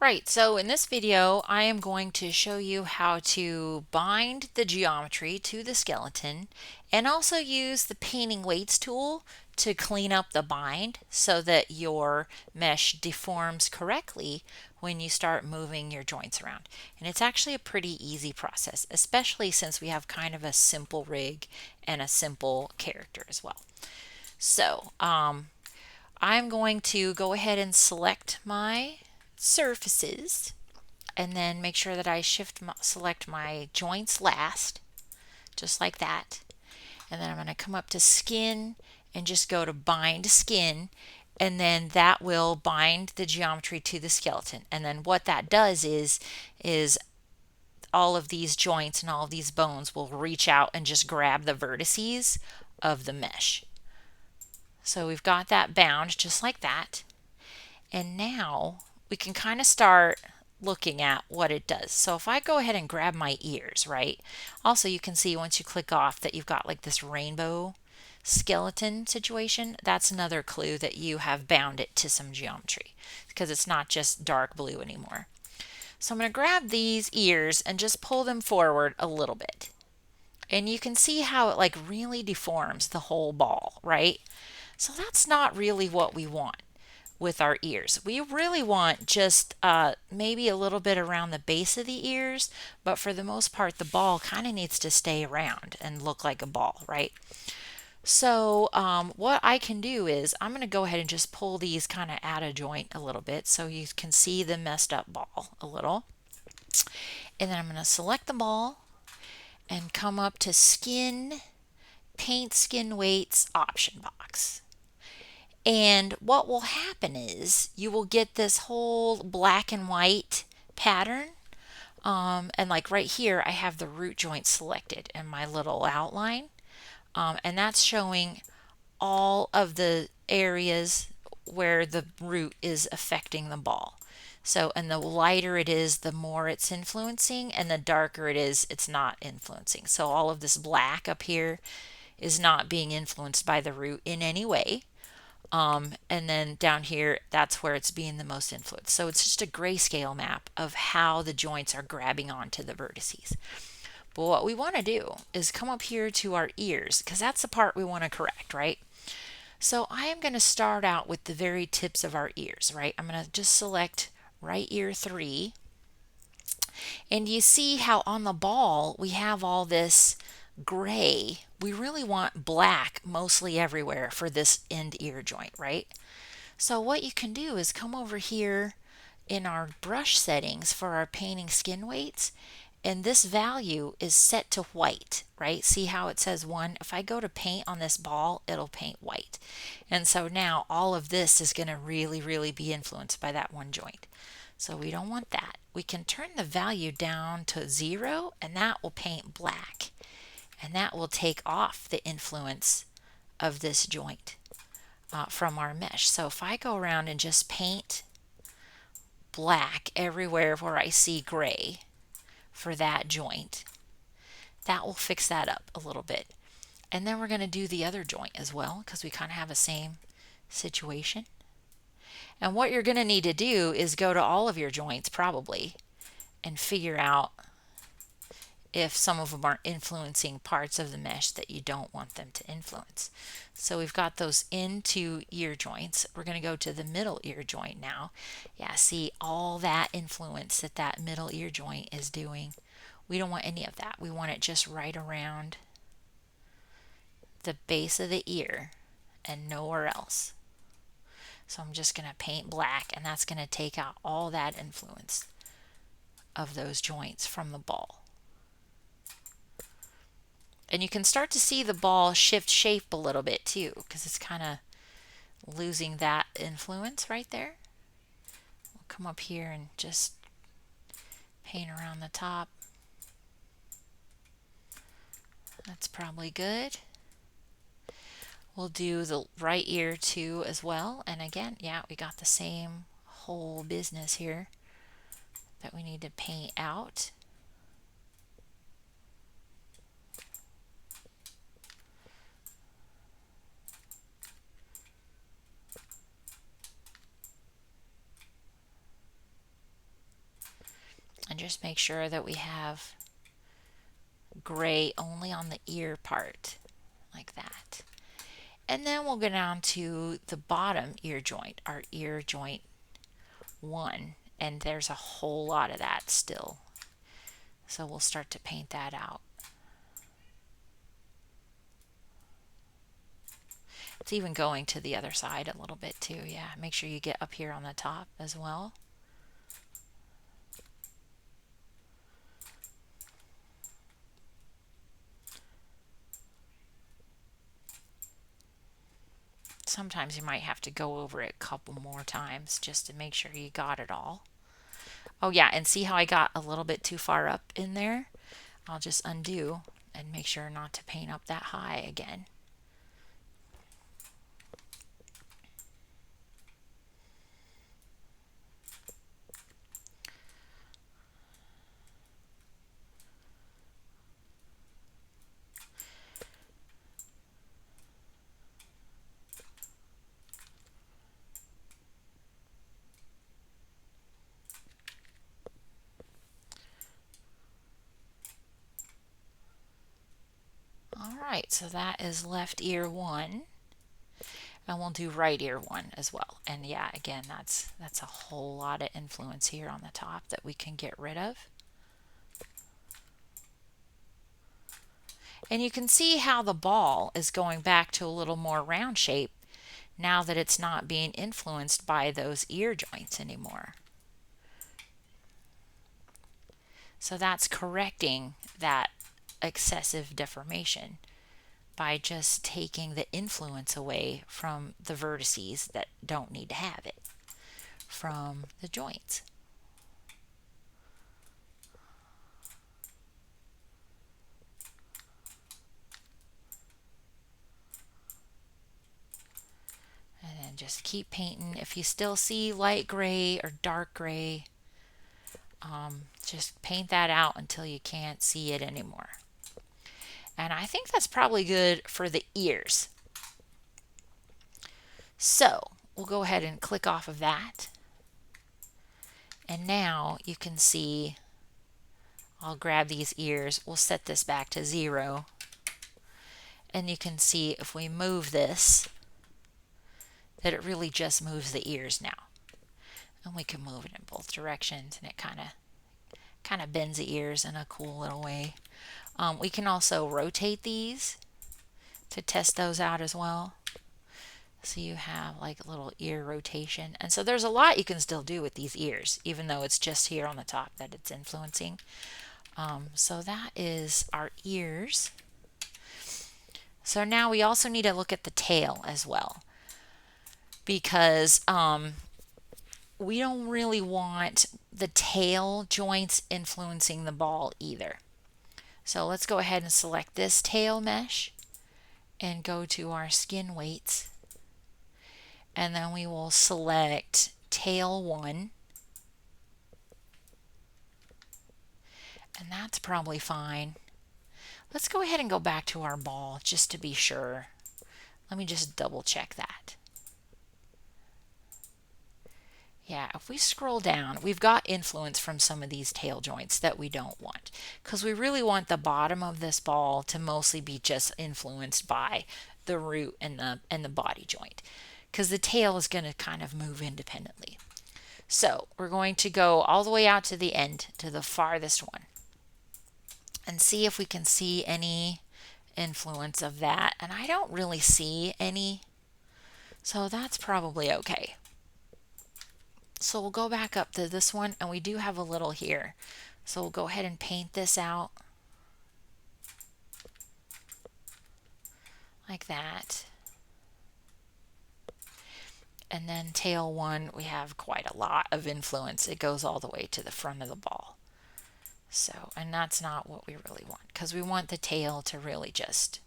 Right, so in this video, I am going to show you how to bind the geometry to the skeleton and also use the painting weights tool to clean up the bind so that your mesh deforms correctly when you start moving your joints around. And it's actually a pretty easy process, especially since we have kind of a simple rig and a simple character as well. So, I'm going to go ahead and select my surfaces and then make sure that I select my joints last, just like that. And then I'm going to come up to skin and just go to bind skin, and then that will bind the geometry to the skeleton. And then what that does is all of these joints and all of these bones will reach out and just grab the vertices of the mesh. So we've got that bound just like that. And now we can kind of start looking at what it does. So if I go ahead and grab my ears, right? Also, you can see once you click off that you've got like this rainbow skeleton situation. That's another clue that you have bound it to some geometry because it's not just dark blue anymore. So I'm going to grab these ears and just pull them forward a little bit. And you can see how it like really deforms the whole ball, right? So that's not really what we want with our ears. We really want just maybe a little bit around the base of the ears, but for the most part, the ball kind of needs to stay around and look like a ball, right? So what I can do is I'm going to go ahead and just pull these kind of at a joint a little bit so you can see the messed up ball a little. And then I'm going to select the ball and come up to skin, paint skin weights option box. And what will happen is you will get this whole black and white pattern. And like right here, I have the root joint selected in my little outline. And that's showing all of the areas where the root is affecting the ball. So, and the lighter it is, the more it's influencing, and the darker it is, it's not influencing. So all of this black up here is not being influenced by the root in any way. And then down here, that's where it's being the most influenced. So it's just a grayscale map of how the joints are grabbing onto the vertices. But what we want to do is come up here to our ears, because that's the part we want to correct, right? So I am going to start out with the very tips of our ears, right? I'm going to just select right ear 3. And you see how on the ball we have all this gray. We really want black mostly everywhere for this end ear joint, right? So what you can do is come over here in our brush settings for our painting skin weights, and this value is set to white, right? See how it says 1? If I go to paint on this ball, it'll paint white. And so now all of this is going to really be influenced by that one joint. So we don't want that. We can turn the value down to 0, and that will paint black. And that will take off the influence of this joint from our mesh. So if I go around and just paint black everywhere where I see gray for that joint, that will fix that up a little bit. And then we're going to do the other joint as well because we kind of have the same situation. And what you're going to need to do is go to all of your joints probably and figure out if some of them are influencing parts of the mesh that you don't want them to influence. So we've got those into ear joints. We're going to go to the middle ear joint now. Yeah, see all that influence that that middle ear joint is doing. We don't want any of that. We want it just right around the base of the ear and nowhere else. So I'm just going to paint black, and that's going to take out all that influence of those joints from the ball. And you can start to see the ball shift shape a little bit too, because it's kind of losing that influence right there. We'll come up here and just paint around the top. That's probably good. We'll do the right ear too as well. And again, yeah, we got the same whole business here that we need to paint out. and just make sure that we have gray only on the ear part, like that. And then we'll go down to the bottom ear joint, our ear joint 1, and there's a whole lot of that still. So we'll start to paint that out. It's even going to the other side a little bit too. Yeah, make sure you get up here on the top as well. Sometimes you might have to go over it a couple more times just to make sure you got it all. Oh yeah, and see how I got a little bit too far up in there? I'll just undo and make sure not to paint up that high again. Alright, so that is left ear 1. And we'll do right ear 1 as well. And yeah, again, that's a whole lot of influence here on the top that we can get rid of. And you can see how the ball is going back to a little more round shape now that it's not being influenced by those ear joints anymore. So that's correcting that excessive deformation by just taking the influence away from the vertices that don't need to have it from the joints. And then just keep painting. If you still see light gray or dark gray, just paint that out until you can't see it anymore. And I think that's probably good for the ears. So we'll go ahead and click off of that. And now you can see, I'll grab these ears. We'll set this back to 0. And you can see if we move this, that it really just moves the ears now. And we can move it in both directions, and it kind of bends the ears in a cool little way. We can also rotate these to test those out as well. So you have like a little ear rotation. And so there's a lot you can still do with these ears, even though it's just here on the top that it's influencing. So that is our ears. So now we also need to look at the tail as well, because we don't really want the tail joints influencing the ball either. So let's go ahead and select this tail mesh and go to our skin weights. And then we will select tail 1. And that's probably fine. Let's go ahead and go back to our ball just to be sure. Let me just double check that. Yeah, if we scroll down, we've got influence from some of these tail joints that we don't want, because we really want the bottom of this ball to mostly be just influenced by the root and the body joint, because the tail is going to kind of move independently. So we're going to go all the way out to the end, to the farthest one, and see if we can see any influence of that. And I don't really see any, so that's probably okay. So we'll go back up to this one, and we do have a little here. So we'll go ahead and paint this out like that. And then tail 1, we have quite a lot of influence. It goes all the way to the front of the ball. So, and that's not what we really want, because we want the tail to really just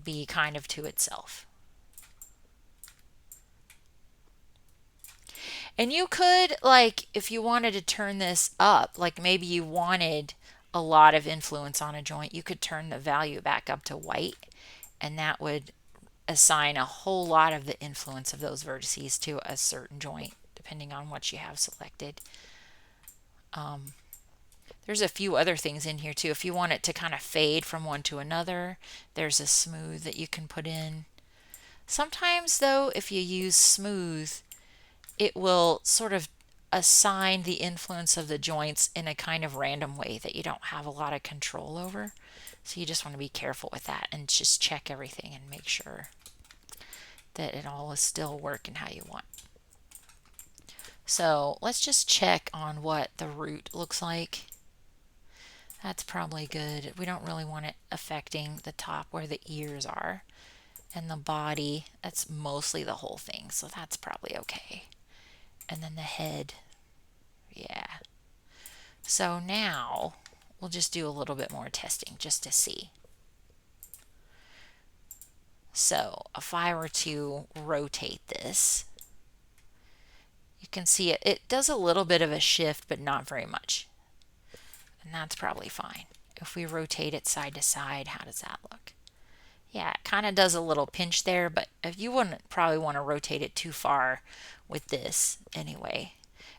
be kind of to itself. And you could, like, if you wanted to turn this up, like maybe you wanted a lot of influence on a joint, you could turn the value back up to white, and that would assign a whole lot of the influence of those vertices to a certain joint, depending on what you have selected. There's a few other things in here too. If you want it to kind of fade from one to another, there's a smooth that you can put in. Sometimes though, if you use smooth, it will sort of assign the influence of the joints in a kind of random way that you don't have a lot of control over. So you just want to be careful with that and just check everything and make sure that it all is still working how you want. So let's just check on what the root looks like. That's probably good. We don't really want it affecting the top where the ears are. And the body, that's mostly the whole thing, so that's probably okay. And then the head, yeah. So now we'll just do a little bit more testing just to see. So if I were to rotate this, you can see it does a little bit of a shift, but not very much. And that's probably fine. If we rotate it side to side, how does that look? Yeah, it kind of does a little pinch there, but if you wouldn't probably want to rotate it too far with this anyway.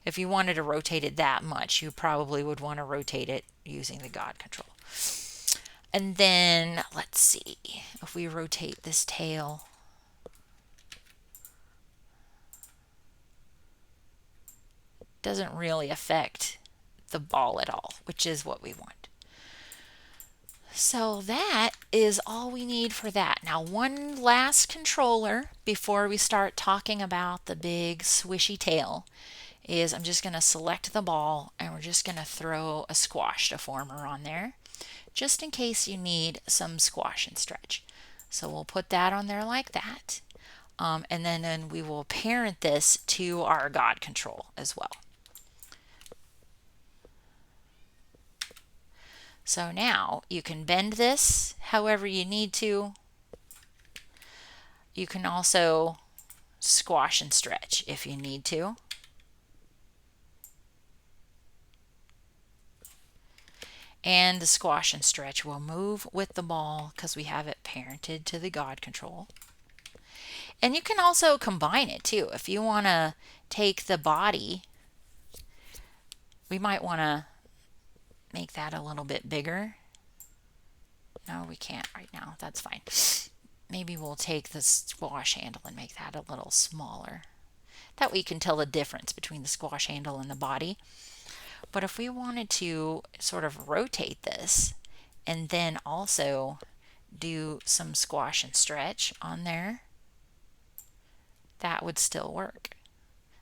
If you wanted to rotate it that much, you probably would want to rotate it using the God control. And then let's see if we rotate this tail. It doesn't really affect the ball at all, which is what we want. So that is all we need for that. Now, one last controller before we start talking about the big swishy tail is I'm just going to select the ball and we're just going to throw a squash deformer on there just in case you need some squash and stretch. So we'll put that on there like that. And then we will parent this to our God control as well. So now you can bend this however you need to. You can also squash and stretch if you need to. And the squash and stretch will move with the ball because we have it parented to the God control. And you can also combine it too. If you want to take the body, we might want to make that a little bit bigger. No, we can't right now. That's fine. Maybe we'll take the squash handle and make that a little smaller. That way you can tell the difference between the squash handle and the body. But if we wanted to sort of rotate this and then also do some squash and stretch on there, that would still work.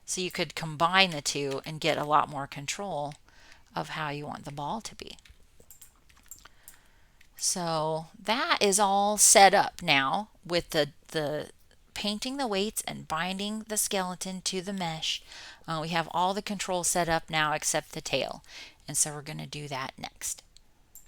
So you could combine the two and get a lot more control of how you want the ball to be. So that is all set up now with the painting the weights and binding the skeleton to the mesh. We have all the controls set up now except the tail. And so we're going to do that next.